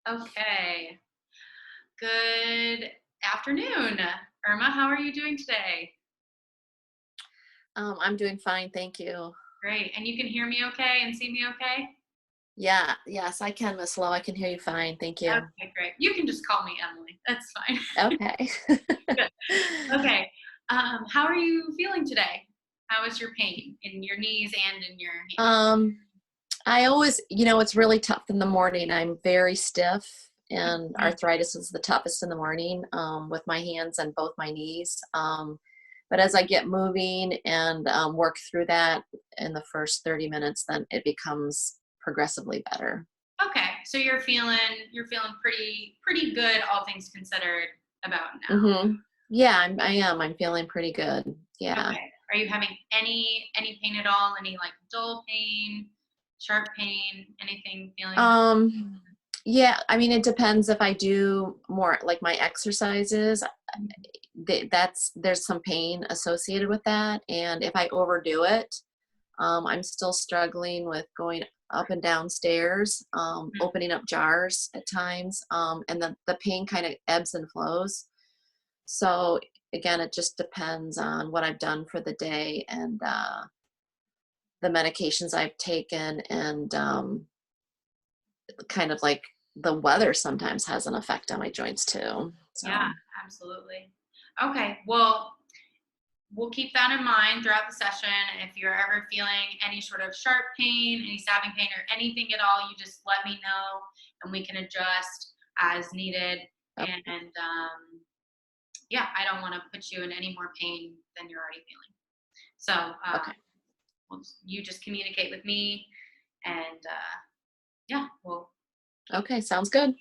Okay. Good afternoon, Irma. How are you doing today? I'm doing fine, thank you. Great. And you can hear me okay and see me okay? Yeah, yes, I can, Miss Lowe. I can hear you fine, thank you. Okay, great. You can just call me Emily. That's fine. Okay. Good. Okay. How are you feeling today? How is your pain in your knees and in your hands? um, I always, it's really tough in the morning. I'm very stiff, and Mhm. arthritis is the toughest in the morning, with my hands and both my knees. But as I get moving and work through that in the first 30 minutes, then it becomes progressively better. Okay. So you're feeling pretty good, all things considered, about now. Mm-hmm. Yeah, I am. I'm feeling pretty good. Yeah. Okay. Are you having any pain at all? Any like dull pain, sharp pain, anything feeling that? Um, yeah, I mean, it depends if I do more like my exercises. There's some pain associated with that, and if I overdo it, I'm still struggling with going up and down stairs, Mhm. opening up jars at times, and the pain kind of ebbs and flows. So again, it just depends on what I've done for the day and the medications I've taken, and kind of like the weather sometimes has an effect on my joints too. Yeah, So, absolutely. Okay. Well, we'll keep that in mind throughout the session. And if you're ever feeling any sort of sharp pain, any stabbing pain, or anything at all, you just let me know and we can adjust as needed. oh, And yeah, I don't want to put you in any more pain than you're already feeling. So okay. you just communicate with me, and yeah, well, Okay, sounds good.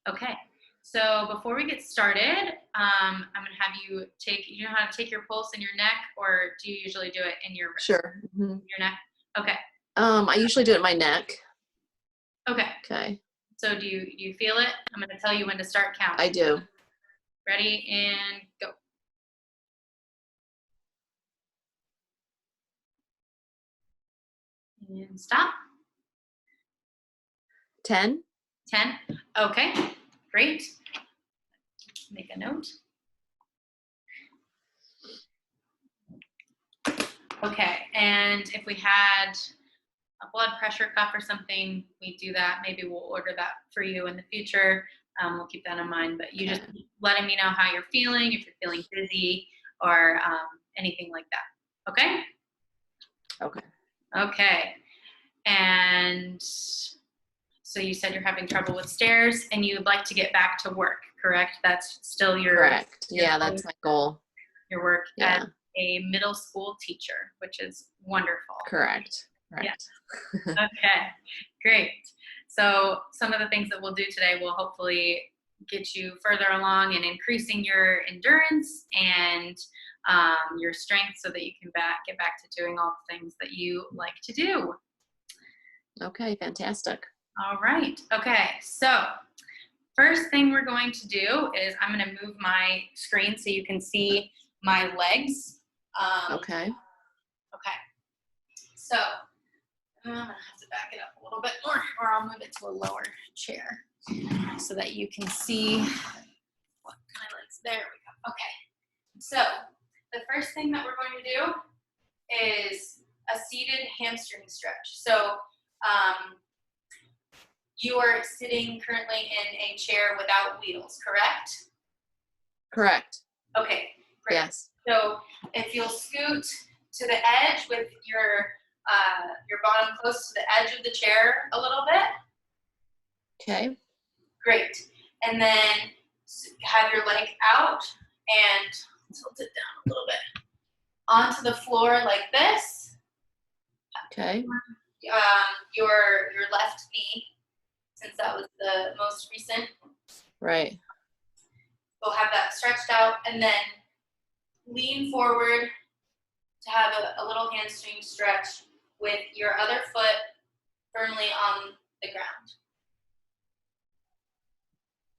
okay. So before we get started, I'm gonna have you take. You know how to take your pulse in your neck, or do you usually do it in your wrist? Sure. Mhm. Your neck. Okay. I usually do it in my neck. Okay. Okay. So do you feel it? I'm gonna tell you when to start I counting. do. Ready and go. And stop. 10? 10. Okay. Great. Make a note. Okay. And if we had a blood pressure cuff or something, we do that. Maybe we'll order that for you in the future. We'll keep that in mind. But you Okay. just letting me know how you're feeling, if you're feeling dizzy or anything like that. Okay? Okay. Okay. And so you said you're having trouble with stairs and you would like to get back to work, correct? That's still Correct. your Yeah, goal, that's my goal. your work as Yeah, a middle school teacher, which is wonderful. correct. Yeah. Correct. Okay, great. So some of the things that we'll do today will hopefully get you further along in increasing your endurance and your strength so that you can get back to doing all the things that you like to do. Okay, fantastic. All right. Okay. So first thing we're going to do is I'm going to move my screen so you can see my legs. Okay. Okay. So I'm going to have to back it up a little bit more, or I'll move it to a lower chair so that you can see what my legs. There we go. Okay. So the first thing that we're going to do is a seated hamstring stretch. So you are sitting currently in a chair without wheels, correct? Correct. Okay, great. Yes. So if you'll scoot to the edge with your bottom close to the edge of the chair a little bit, Okay. great. And then have your leg out and tilt it down a little bit onto the floor like this. Okay. Your left knee, since that was the most recent, Right. we'll have that stretched out, and then lean forward to have a little hamstring stretch with your other foot firmly on the ground.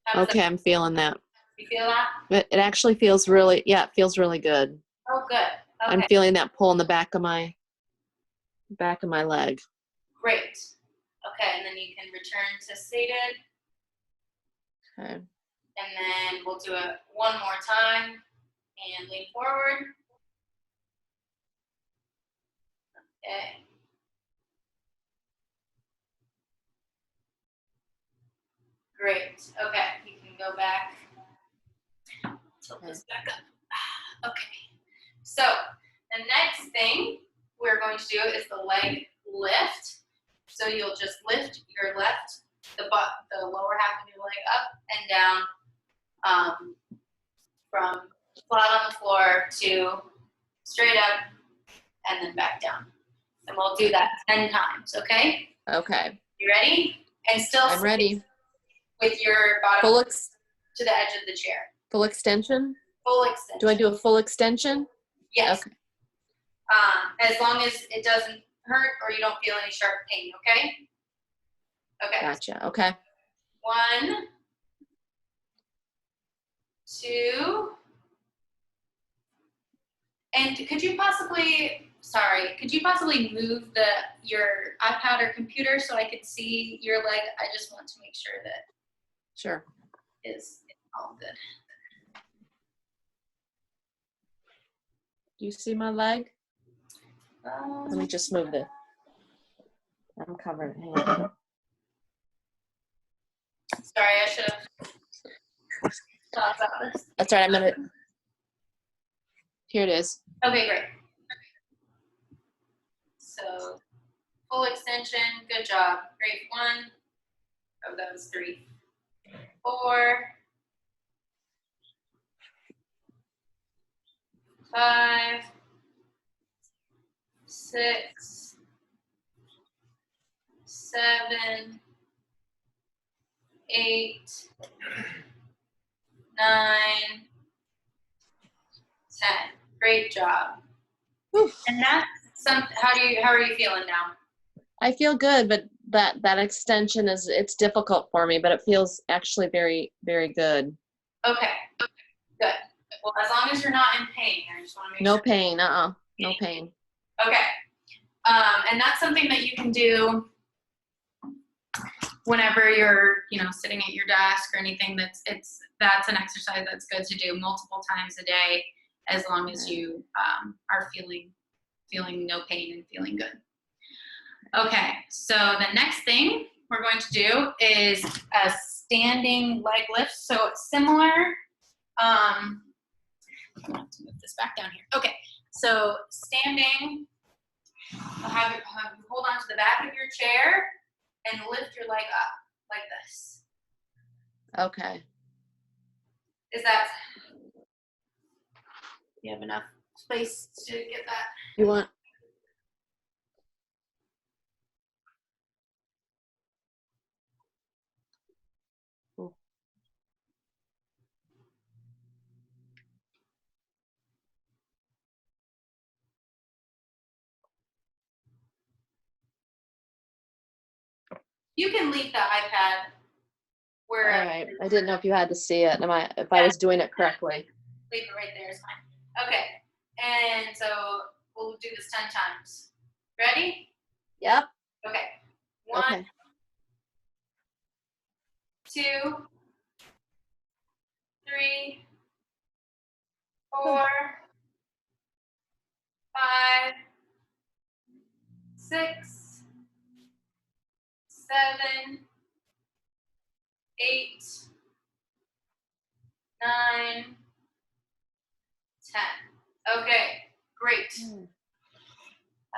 How does that? Okay, I'm feeling that. You feel that? It actually feels really, yeah, it feels really good. Oh, good. I'm Okay, feeling that pull in the back of my leg. great. Okay, and then you can return to seated. Okay. And then we'll do it one more time and lean forward. Okay. Great. Okay, you can go back. Tilt this back up. Okay. So the next thing we're going to do is the leg lift. So you'll just lift your the lower half of your leg up and down, from flat on the floor to straight up and then back down. And we'll do that 10 times, okay? Okay. You ready? And still I'm ready. with your bottom to the edge of the chair. Full extension? Full extension. Do I do a full extension? Yes. Okay. As long as it doesn't hurt or you don't feel any sharp pain, okay? Okay. Gotcha. Okay. 1, 2, and could you possibly move your iPad or computer so I could see your leg? I just want to make sure that Sure. is all good. Do you see my leg? Let me just move it. I'm covered. Hang on. Sorry, I should have thought about this. That's all right. I'm gonna. Here it is. Okay, great. So, full extension, good job. Great. 1, oh, that was 3, 4, 5, 6, 7, 8, 9, 10. Great job. Whew. And that's how are you feeling now? I feel good, but that extension it's difficult for me, but it feels actually very, very good. Okay. Good. Well, as long as you're not in pain, I just want to make no sure. Pain. No pain. Okay. And that's something that you can do whenever you're, sitting at your desk or anything. That's an exercise that's good to do multiple times a day, as long as you are feeling no pain and feeling good. Okay, so the next thing we're going to do is a standing leg lift. So it's similar. I'm going to have to move this back down here. Okay, so standing, I'll have you hold on to the back of your chair and lift your leg up like this. Okay. You have enough space to get that? You want? You can leave the iPad where. All right. I didn't know if you had to see it. If I was doing it correctly. Leave it right there is fine. Okay, and so we'll do this 10 times. Ready? Yep. Okay. 1, Okay. 2, 3, 4, 5, 6, 7, 8, 9, 10. Okay, great.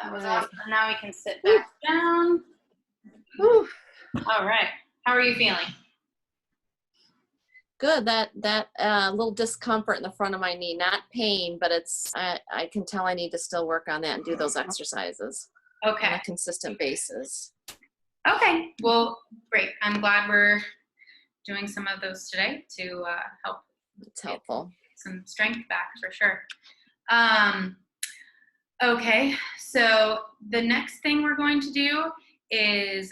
That was awesome. Now we can sit back down. Whew. All right. How are you feeling? Good. That little discomfort in the front of my knee, not pain, but I can tell I need to still work on that and do those exercises on Okay. a consistent basis. Okay. Well, great. I'm glad we're doing some of those today to help. It's helpful. Some strength back for sure. Okay, so the next thing we're going to do is,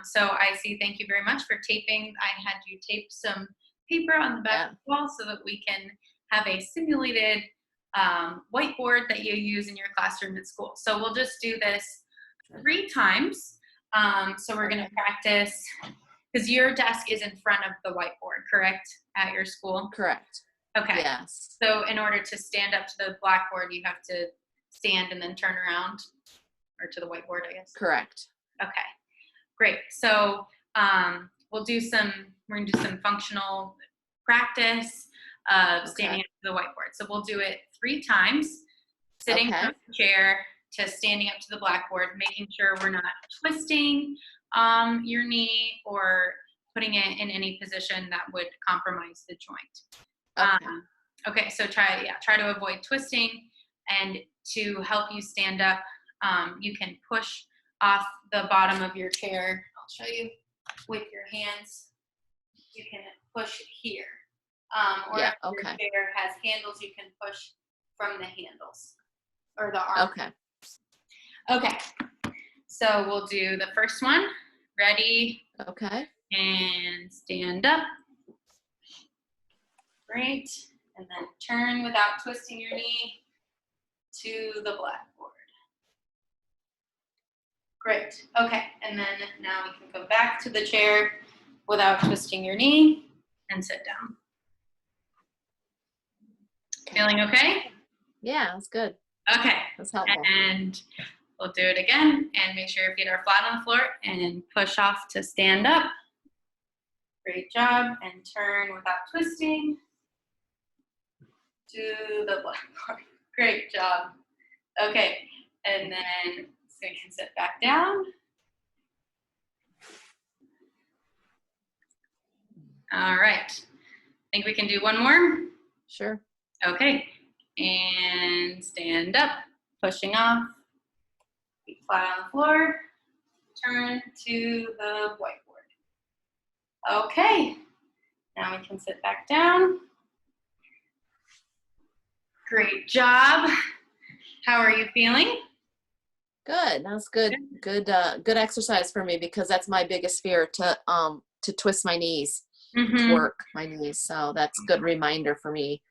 so I see, thank you very much for taping. I had you tape some paper on the back of the wall so that we can have a simulated whiteboard that you use in your classroom at school. So we'll just do this 3 times. So we're going to practice Because your desk is in front of the whiteboard, correct, at your school? Correct. Okay. Yes. So in order to stand up to the blackboard, you have to stand and then turn around, or to the whiteboard, I guess. Correct. Okay, great. So we're gonna do some functional practice of standing up to the whiteboard. So we'll do it 3 times, sitting Okay. from the chair to standing up to the blackboard, making sure we're not twisting your knee or putting it in any position that would compromise the joint. Okay. Okay, so try to avoid twisting, and to help you stand up, you can push off the bottom of your chair. I'll show you with your hands. You can push here. Or Yeah, if your chair has handles, you can push from the handles or the arm. Okay. Okay, so we'll do the first one. Ready? Okay. And stand up. Great. And then turn without twisting your knee to the blackboard. Great. Okay. And then now we can go back to the chair without twisting your knee and sit down. Feeling okay? Yeah, that's good. Okay. That's helpful. And we'll do it again, and make sure your feet are flat on the floor and push off to stand up. Great job. And turn without twisting to the blackboard. Great job. Okay. And then so you can sit back down. All right. Think we can do one more? Sure. Okay. And stand up, pushing off. Feet flat on the floor. Turn to the whiteboard. Okay. Now we can sit back down. Great job. How are you feeling? Good. That's good. Good exercise for me, because that's my biggest fear, to twist my knees, to work my knees. So that's a good reminder for me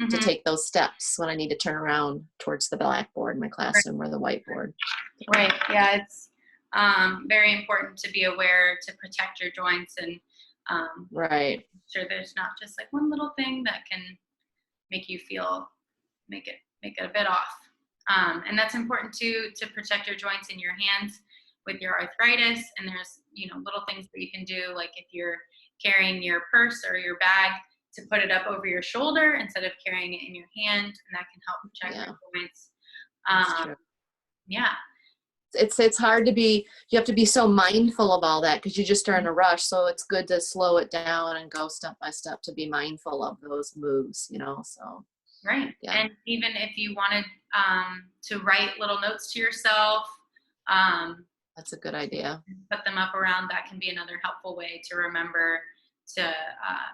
to take those steps when I need to turn around towards the blackboard in my classroom or the whiteboard. Right. Yeah, it's very important to be aware to protect your joints, and Right. sure there's not just like one little thing that can make you feel make it a bit off. And that's important too, to protect your joints in your hands with your arthritis. And there's little things that you can do, like if you're carrying your purse or your bag, to put it up over your shoulder instead of carrying it in your hand, and that can help protect your joints. That's true. Yeah. It's hard to be, you have to be so mindful of all that, because you just are in a rush. So it's good to slow it down and go step by step to be mindful of those moves, so. Right. Yeah. And even if you wanted to write little notes to yourself, that's a good idea. put them up around, that can be another helpful way to remember to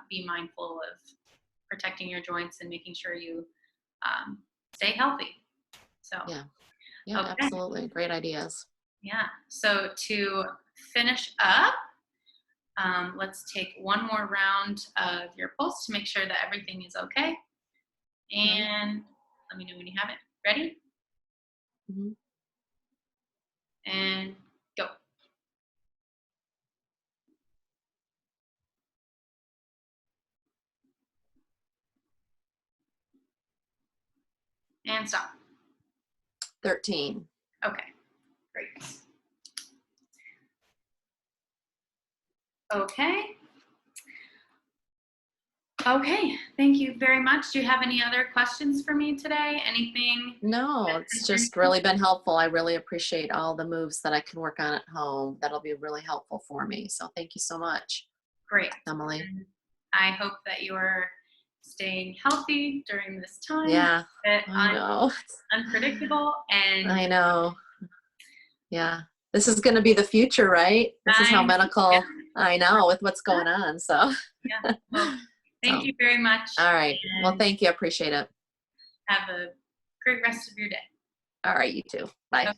be mindful of protecting your joints and making sure you stay healthy. So Yeah, okay. Absolutely. Great ideas. Yeah. So to finish up, let's take one more round of your pulse to make sure that everything is okay. And let me know when you have it. Ready? Mm-hmm. And go. And stop. 13. Okay, great. Okay, thank you very much. Do you have any other questions for me today? Anything? No, it's just really been helpful. I really appreciate all the moves that I can work on at home. That'll be really helpful for me. So thank you so much. Great. Emily. And I hope that you're staying healthy during this time. Yeah, I know. Unpredictable. And I know. Yeah. This is going to be the future, right? This is how medical, I know, with what's going on. So, yeah. Well, thank you very much. All right. Well, thank you. I appreciate it. Have a great rest of your day. All right. You too. Bye. Okay.